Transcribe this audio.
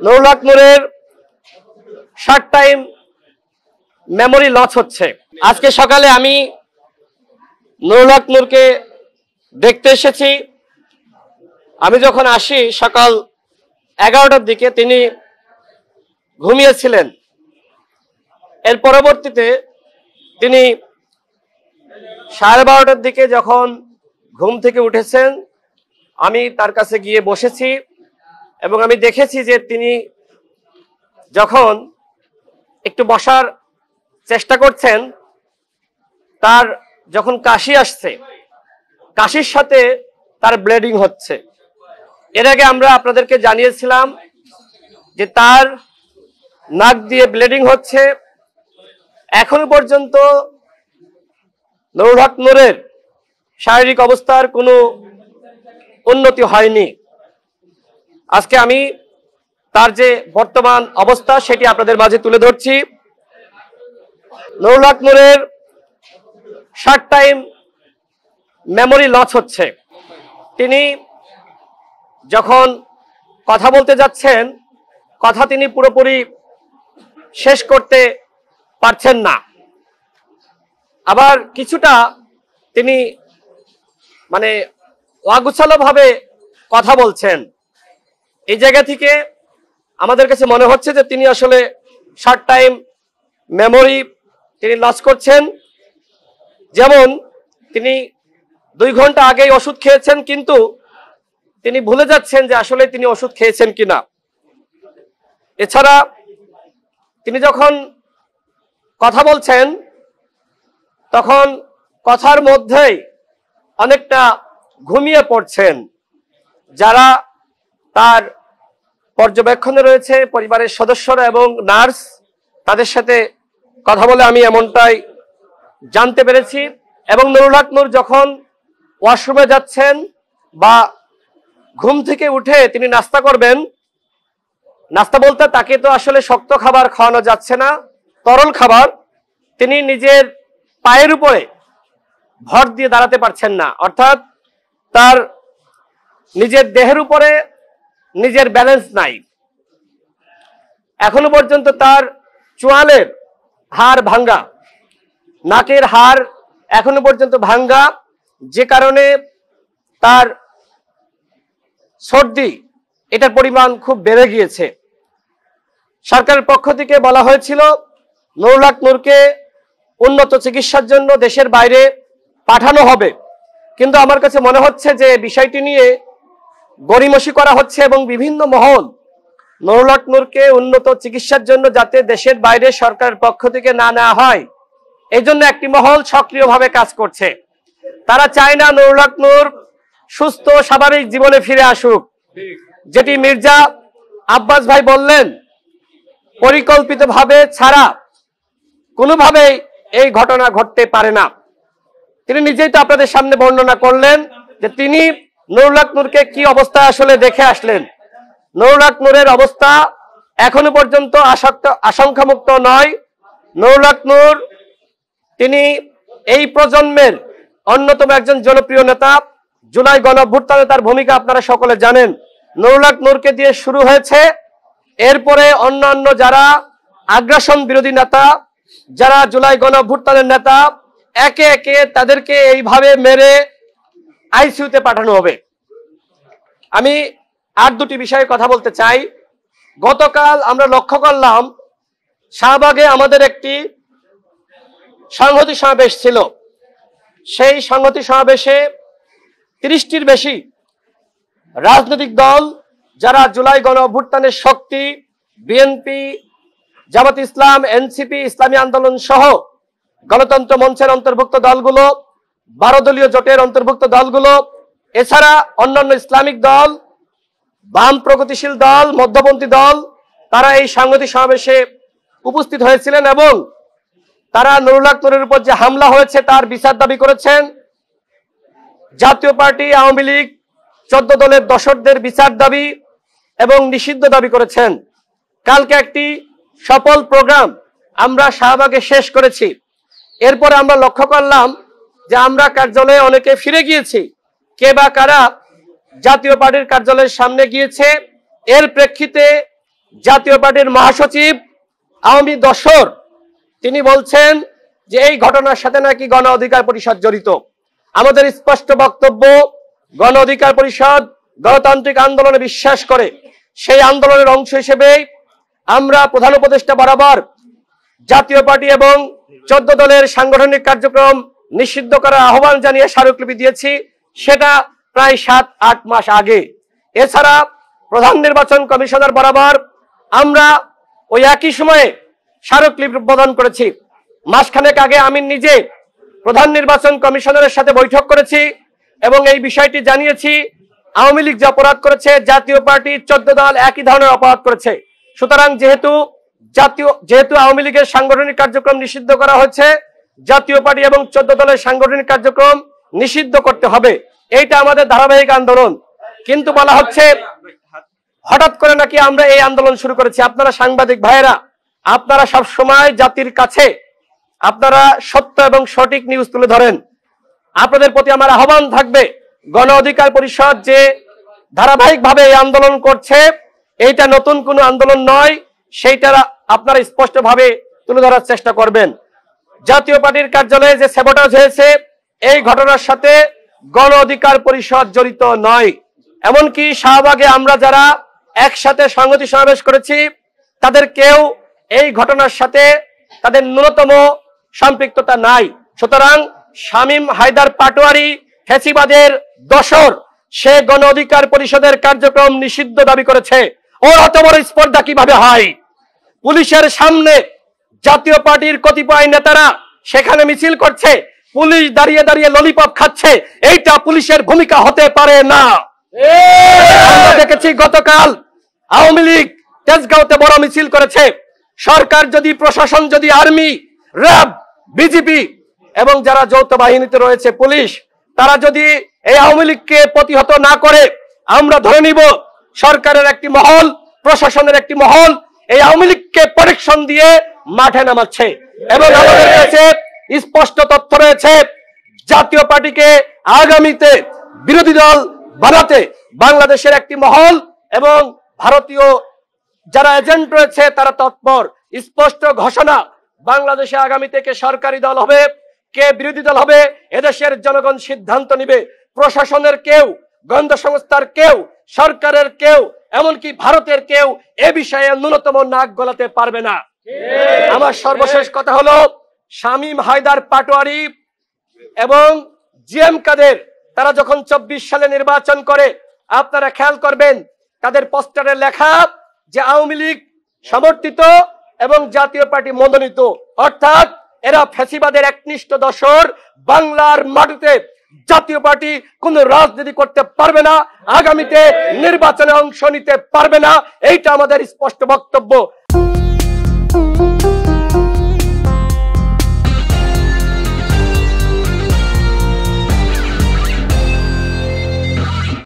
নুরুল হক নূরের short time memory loss হচ্ছে। আজকে সকালে আমি নুরুল হক নূরকে দেখতে এসেছি। আমি যখন আসি সকাল 11টার দিকে তিনি ঘুমিয়েছিলেন। এর পরবর্তীতে তিনি 12:30টার দিকে যখন ঘুম থেকে উঠেছেন আমি তার কাছে গিয়ে বসেছি এবং আমি দেখেছি যে তিনি যখন একটু বসার চেষ্টা করছেন তার যখন কাশি আসছে, কাশির সাথে তার ব্লিডিং হচ্ছে। এর আগে আমরা আপনাদেরকে জানিয়েছিলাম যে তার নাক দিয়ে ব্লিডিং হচ্ছে। এখনো পর্যন্ত নুরুল হক নূরের শারীরিক অবস্থার কোনো উন্নতি হয়নি। আজকে আমি তার যে বর্তমান অবস্থা সেটি আপনাদের মাঝে তুলে ধরছি। নুরুল হক নূরের শর্ট টাইম মেমোরি লস হচ্ছে। তিনি যখন কথা বলতে যাচ্ছেন কথা তিনি পুরোপুরি শেষ করতে পারছেন না, আবার কিছুটা তিনি অগুছালো ভাবে কথা বলছেন। এই জায়গা থেকে আমাদের কাছে মনে হচ্ছে যে তিনি আসলে শর্ট টাইম মেমোরি তিনি লস করছেন। যেমন তিনি 2 ঘন্টা আগেই ওষুধ খেয়েছেন, কিন্তু তিনি ভুলে যাচ্ছেন যে আসলে তিনি ওষুধ খেয়েছেন কিনা। এছাড়া তিনি যখন কথা বলছেন তখন কথার মধ্যেই অনেকটা ঘুমিয়ে পড়ছেন। যারা তার পর্যবেক্ষণে রয়েছে পরিবারের সদস্যরা এবং নার্স, তাদের সাথে কথা বলে আমি এমনটাই জানতে পেরেছি। এবং নুরুল হক নূর যখন ওয়াশরুমে যাচ্ছেন বা ঘুম থেকে উঠে তিনি নাস্তা করবেন, নাস্তা বলতে তাকে তো আসলে শক্ত খাবার খাওয়ানো যাচ্ছে না, তরল খাবার। তিনি নিজের পায়ের উপরে ভর দিয়ে দাঁড়াতে পারছেন না, অর্থাৎ তার নিজের দেহের উপরে নিজের ব্যালেন্স নাই। এখনো পর্যন্ত তার চোয়ালের হাড় ভাঙ্গা, নাকের হাড় এখনো পর্যন্ত ভাঙ্গা, যে কারণে তার সর্দি এটার পরিমাণ খুব বেড়ে গিয়েছে। সরকারের পক্ষ থেকে বলা হয়েছিল নুরুল হক নূরকে উন্নত চিকিৎসার জন্য দেশের বাইরে পাঠানো হবে, কিন্তু আমার কাছে মনে হচ্ছে যে বিষয়টি নিয়ে গড়িমসি করা হচ্ছে এবং বিভিন্ন মহল নুরুল হক নূরকে উন্নত চিকিৎসার জন্য যাতে দেশের বাইরে সরকারের পক্ষ থেকে না নেওয়া হয়, এই জন্য একটি মহল সক্রিয়ভাবে কাজ করছে। তারা চায় না নুরুল হক নূর সুস্থ স্বাভাবিক জীবনে ফিরে আসুক। যেটি মির্জা আব্বাস ভাই বললেন, পরিকল্পিতভাবে ছাড়া কোনোভাবেই এই ঘটনা ঘটতে পারে না। তিনি নিজেই তো আপনাদের সামনে বর্ণনা করলেন যে তিনি নুরুল হক নূরকে কি অবস্থায় আসলে দেখে আসলেন। নুরুল হক নূরের অবস্থা এখনো পর্যন্ত আশঙ্কামুক্ত নয়। নুরুল হক নূর তিনি এই প্রজন্মের অন্যতম একজন জনপ্রিয় নেতা। জুলাই গণঅভ্যুত্থানে তার ভূমিকা আপনারা সকলে জানেন। নুরুল হক নূরকে দিয়ে শুরু হয়েছে, এরপরে অন্যান্য যারা আগ্রাসন বিরোধী নেতা, যারা জুলাই গণঅভ্যুত্থানের নেতা, একে একে তাদেরকে এইভাবে মেরে আইসিইউতে পাঠানো হবে। আমি আর দুটি বিষয়ে কথা বলতে চাই। গতকাল আমরা লক্ষ্য করলাম শাহবাগে আমাদের একটি সংহতি সমাবেশ ছিল। সেই সংহতি সমাবেশে 30টির বেশি রাজনৈতিক দল, যারা জুলাই গণঅভ্যুত্থানের শক্তি, বিএনপি, জামাত ইসলাম, এনসিপি, ইসলামী আন্দোলন সহ গণতন্ত্র মঞ্চের অন্তর্ভুক্ত দলগুলো, 12 দলীয় জোটের অন্তর্ভুক্ত দলগুলো, এছাড়া অন্যান্য ইসলামিক দল, বাম প্রগতিশীল দল, মধ্যপন্থী দল, তারা এই সংহতি সমাবেশে উপস্থিত হয়েছিলেন এবং তারা নুরুল হক নূরের উপর যে হামলা হয়েছে তার বিচার দাবি করেছেন। জাতীয় পার্টি, আওয়ামী লীগ, 14 দলের দোসরদের বিচার দাবি এবং নিষিদ্ধ দাবি করেছেন। কালকে একটি সফল প্রোগ্রাম আমরা শাহবাগে শেষ করেছি। এরপরে আমরা লক্ষ্য করলাম যে আমরা কার্যালয়ে অনেকে ফিরে গিয়েছি, কে বা কারা জাতীয় পার্টির কার্যালয়ের সামনে গিয়েছে। এর প্রেক্ষিতে জাতীয় পার্টির মহাসচিব আওয়ামী দশর তিনি বলছেন যে এই ঘটনার সাথে নাকি গণ অধিকার পরিষদ জড়িত। আমাদের স্পষ্ট বক্তব্য, গণ অধিকার পরিষদ গণতান্ত্রিক আন্দোলনে বিশ্বাস করে। সেই আন্দোলনের অংশ হিসেবে আমরা প্রধান উপদেষ্টা বরাবর জাতীয় পার্টি এবং 14 দলের সাংগঠনিক কার্যক্রম নিষিদ্ধ করার আহ্বান জানিয়ে স্মারকলিপি দিয়েছি, সেটা প্রায় 7-8 মাস আগে। এছাড়া প্রধান নির্বাচন কমিশনার বরাবর আমরা ওই একই সময়ে স্মারকলিপি প্রদান করেছি। মাসখানেক আগে আমি নিজে প্রধান নির্বাচন কমিশনারের সাথে বৈঠক করেছি এবং এই বিষয়টি জানিয়েছি। আওয়ামী লীগ যে অপরাধ করেছে, জাতীয় পার্টি 14 দল একই ধরনের অপরাধ করেছে। সুতরাং যেহেতু আওয়ামী লীগের সাংগঠনিক কার্যক্রম নিষিদ্ধ করা হয়েছে, জাতীয় পার্টি এবং 14 দলের সাংগঠনিক কার্যক্রম নিষিদ্ধ করতে হবে। এইটা আমাদের ধারাবাহিক আন্দোলন। কিন্তু বলা হচ্ছে হঠাৎ করে নাকি আমরা এই আন্দোলন শুরু করেছি। আপনারা সাংবাদিক ভাইয়েরা, আপনারা সব সময় জাতির কাছে আপনারা সত্য এবং সঠিক নিউজ তুলে ধরেন। আপনাদের প্রতি আমার আহ্বান থাকবে, গণ অধিকার পরিষদ যে ধারাবাহিকভাবে এই আন্দোলন করছে, এইটা নতুন কোনো আন্দোলন নয়, সেইটা আপনারা স্পষ্টভাবে তুলে ধরার চেষ্টা করবেন। জাতীয় পার্টির কার্যালয়ে যে স্যাবোটাজ হয়েছে, এই ঘটনার সাথে গণ অধিকার পরিষদ জড়িত নয়। এমনকি শাহবাগে আমরা যারা একসাথে সংহতি সমাবেশ করেছি, তাদের কেউ এই ঘটনার সাথে তাদের ন্যূনতম সম্পৃক্ততা নাই। সুতরাং শামীম হায়দার পাটোয়ারি ফ্যাসিবাদের দোসর, সে গণ অধিকার পরিষদের কার্যক্রম নিষিদ্ধ দাবি করেছে। ওর অত বড় স্পর্ধা কিভাবে হয়? পুলিশের সামনে জাতীয় পার্টির কতিপয় নেতারা সেখানে মিছিল করছে, পুলিশ দাঁড়িয়ে দাঁড়িয়ে ললিপপ খাচ্ছে। এইটা পুলিশের ভূমিকা হতে পারে না। আমরা দেখেছি গতকাল আওয়ামী লীগ তেজগাঁওতে বড় মিছিল করেছে। সরকার যদি, প্রশাসন যদি, আর্মি, র্যাব, বিজিবি এবং যারা যৌথ বাহিনীতে রয়েছে পুলিশ, তারা যদি এই আওয়ামী লীগকে প্রতিহত না করে, আমরা ধরে নিব সরকারের একটি মহল, প্রশাসনের একটি মহল এই আওয়ামী লীগকে প্রোটেকশন দিয়ে মাঠে নামাচ্ছে। এবং আমাদের কাছে স্পষ্ট তথ্য রয়েছে, জাতীয় পার্টিকে আগামীতে বিরোধী দল বানাতে বাংলাদেশের একটি মহল এবং ভারতীয় যারা এজেন্ট রয়েছে তারা তৎপর। স্পষ্ট ঘোষণা, বাংলাদেশে আগামী থেকে সরকারি দল হবে, কে বিরোধী দল হবে এদেশের জনগণ সিদ্ধান্ত নিবে। প্রশাসনের কেউ, গোয়েন্দা সংস্থার কেউ, সরকারের কেউ, এমনকি ভারতের কেউ এ বিষয়ে ন্যূনতম নাক গলাতে পারবে না। আমার সর্বশেষ কথা হলো, শামীম হায়দার পাটোয়ারি এবং জিএম কাদের তারা যখন 24 সালে নির্বাচন করে, আপনারা খেয়াল করবেন তাদের পোস্টারে লেখা যে আওয়ামী লীগ সমর্থিত এবং জাতীয় পার্টি মনোনীত, অর্থাৎ এরা ফ্যাসিবাদের একনিষ্ঠ দোসর। বাংলার মাটিতে জাতীয় পার্টি কোন রাজনীতি করতে পারবে না, আগামীতে নির্বাচনে অংশ নিতে পারবে না। এইটা আমাদের স্পষ্ট বক্তব্য।